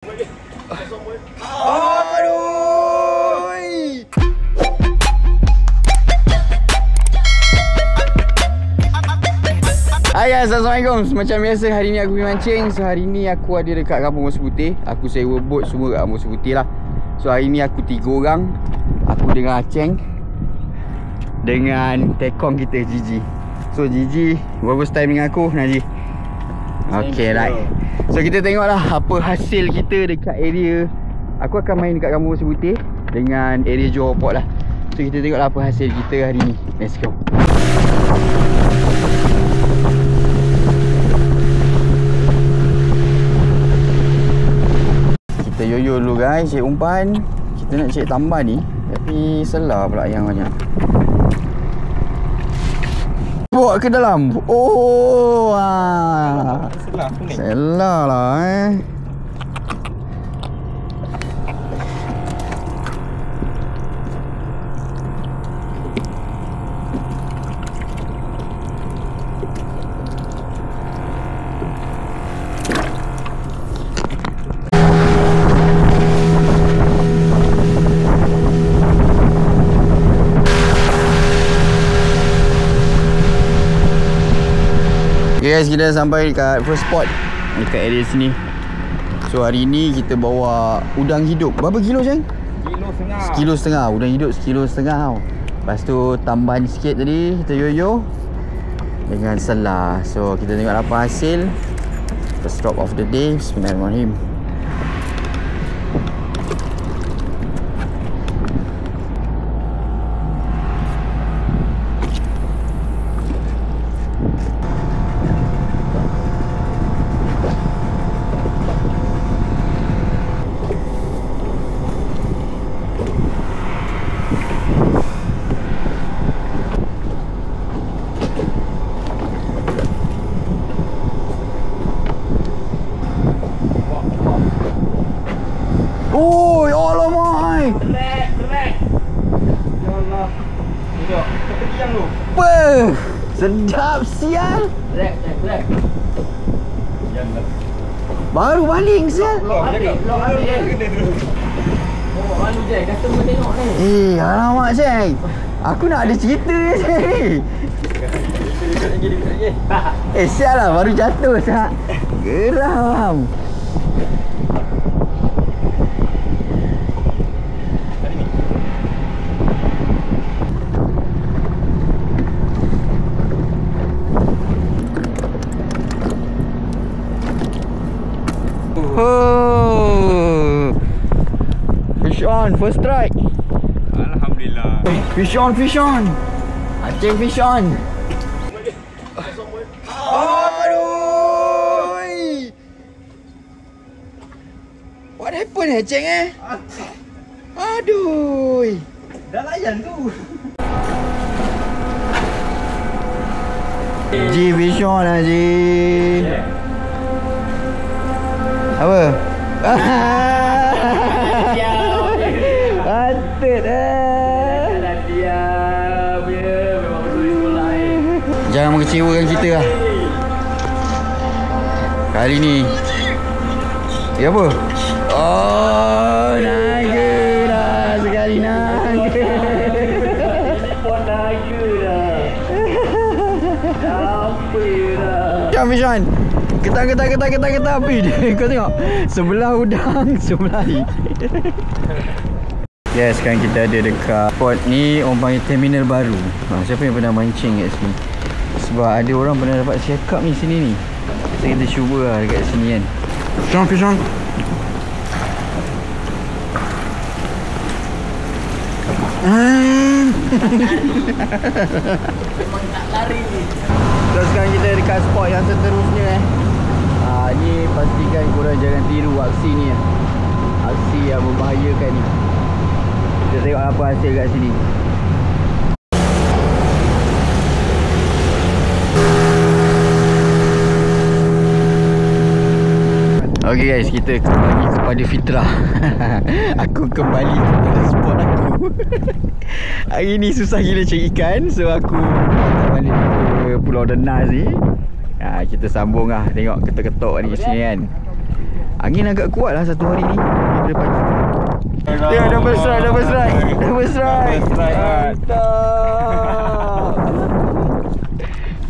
Aduh. Hai guys, Assalamualaikum. Macam biasa hari ni aku pergi mancing. So hari ni aku ada dekat Kampung Musi Putih. Aku sewa boat semua kat Musi Putih lah. So hari ni aku 3 orang. Aku dengan Aceng, dengan tekong kita Gigi. So Gigi berapa time dengan aku Najib? Okay, right. So kita tengoklah apa hasil kita dekat area. Aku akan main dekat Kampung Musi Putih dengan area Johor Port lah. So kita tengoklah apa hasil kita hari ni. Let's go. Kita yoyo dulu guys, cek umpan. Kita nak cek tambah ni, tapi selah pula yang banyak. Bawa ke dalam. Oh, selah lah Okay guys, kita dah sampai dekat first spot dekat area sini. So hari ni kita bawa udang hidup. Berapa kilo Ceng? Sekilo setengah. Udang hidup sekilo setengah tau. Lepas tu tambahan sikit tadi kita yoyo dengan selah. So kita tengok apa hasil. First drop of the day. Bismillahirrahmanirrahim. Oh, alamak. Relax. Ya Allah. Tengok, kepiang tu. Apa? Sedap sial. Relax. Jangan. Baru baling sial. Belum ambil. Oh, malu je, customer tengok ni. Alamak Ceng. Aku nak ada cerita ni Ceng. Sial lah, baru jatuh sat. Geram. Oh, fish on, first strike. Alhamdulillah. Fish on. Aceng fish on. Aduh. What happened Aceng Aduh. Dah layan tu. Ji fish on lah Ji. Apa? Patut Jangan mengecewakan kita lah kali ni. Apa? Oh, naga dah. Sekali naga. Telefon naga dah. Apa dah? Fish-on. Ketang api dia. Kau tengok sebelah udang, sebelah ni. Yes, sekarang kita ada dekat spot ni. Orang panggil terminal baru. Siapa yang pernah mancing kat sini? Sebab ada orang pernah dapat cakap ni sini ni. So kita cuba lah dekat sini kan. Pisang. Memang tak lari ni. So sekarang kita dekat spot yang seterusnya ni pastikan korang jangan tiru aksi ni aksi yang membahayakan ni. Kita tengok apa hasil kat sini. Okay guys, kita kembali kepada fitrah. Aku kembali kepada spot aku. Hari ni susah gila cari ikan. So aku balik ke Pulau Denas ni. Kita sambung lah. Tengok ketuk-ketuk ni kat sini kan. Angin agak kuat lah satu hari ni daripada pagi. Ya, double strike. Mantap.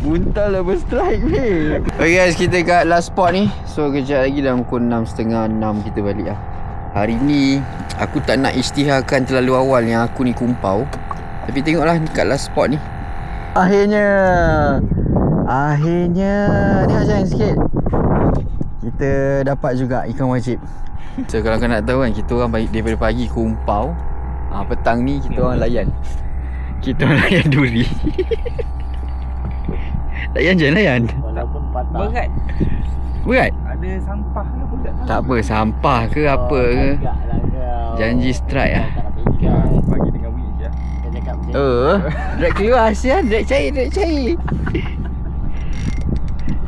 Buntal double strike ni. Okay guys, kita kat last spot ni. So kejap lagi dah pukul 6.30, 6 kita balik lah. Hari ni aku tak nak isytiharkan terlalu awal yang aku ni kumpau. Tapi tengoklah kat last spot ni. Akhirnya ni macam sikit kita dapat juga ikan wajib. So kalau kau nak tahu kan, kita orang baik daripada pagi kumpau, petang ni kita orang layan. Kita orang layan duri. Layan je layan. Walaupun patah. Berat? Ada sampah ke pun tak tahu. Tak apa, sampah ke apa ke. Janji strike lah. Pagi dengan winch ya. Drag keluar Asian, drag cair.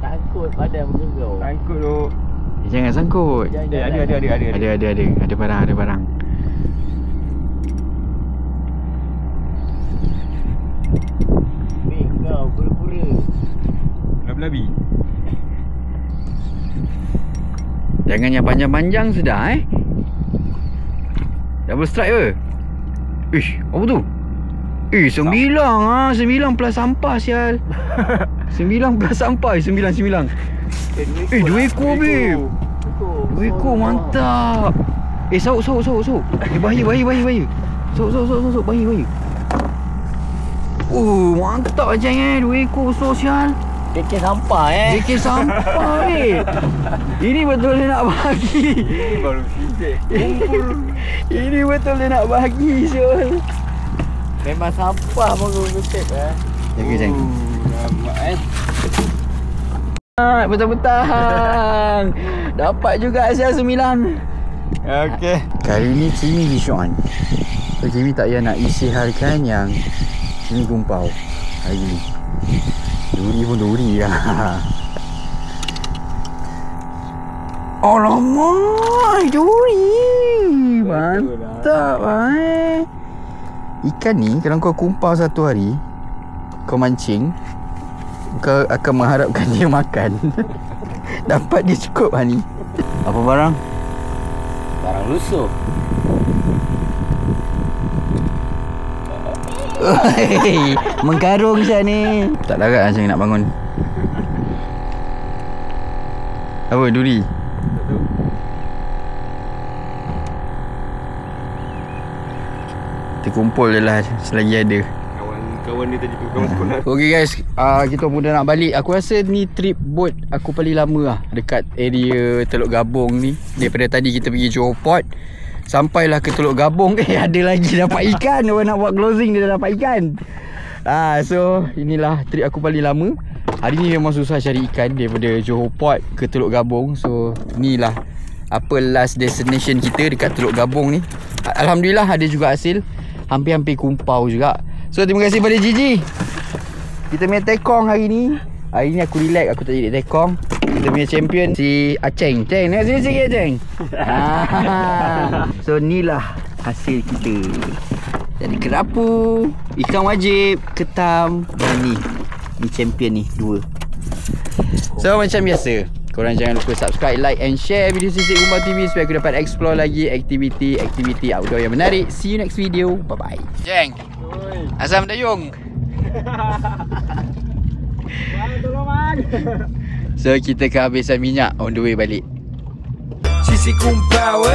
Sangkut badan bergerak. Sangkut tu. Jangan sangkut. Ada barang. Ni kau pura-pura. Labi-labi. Jangan yang panjang-panjang sudah Double strike ke? Ish, apa tu? 9 plus sampah sial. 9 plus sampah 9. 2 ekor babe. 2 ekor mantap. Sauk. Bahaya. Sauk bahaya. Mantap ajang 2 ekor besar sial. Dekir sampah Dekir sampah Ini betul dia nak bagi. Ini baru sikit. Ini betul dia nak bagi sial. Memang sampah pun kutip Jaga jang. Lama Betang-betang. Dapat juga sial 9. Okey. Kali ni Kimi Fish on. So Kimi tak payah nak isytiharkan yang Kimi kumpau hari ni. Duri pun duri lah. Alamak, duri. Mantap Ikan ni kalau kau kumpau satu hari, kau mancing, kau akan mengharapkan dia makan. Dapat dia cukup ni. Apa barang? Barang lusuh. Mengkarung saya ni. Tak larat macam nak bangun. Apa duri? Terkumpul je lah selagi ada. Kawan dia tadi tu kawan sekolah. Okay guys, kita pun dah nak balik. Aku rasa ni trip boat aku paling lama lah dekat area Teluk Gabong ni. Daripada tadi kita pergi Johor Port, sampailah ke Teluk Gabong, ada lagi dapat ikan. Orang nak buat closing dia dah dapat ikan. So inilah trip aku paling lama. Hari ni memang susah cari ikan daripada Johor Port ke Teluk Gabong. So inilah last destination kita dekat Teluk Gabong ni. Alhamdulillah ada juga hasil. Hampir-hampir kumpau juga. So terima kasih pada Gigi. Kita punya tekong hari ni. Hari ni aku relax, aku tak jadi tekong. Kita punya champion si Aceng. Ceng, nak sini sikit Ceng. So inilah hasil kita. Jadi kerapu, ikan wajib, ketam dan ni champion ni 2. So macam biasa, korang jangan lupa subscribe, like and share video Sisik Kumpau TV supaya aku dapat explore lagi aktiviti outdoor yang menarik. See you next video. Bye bye. Jeng. Asam dayung. So kita kehabisan minyak on the way balik. Sisik Kumpau,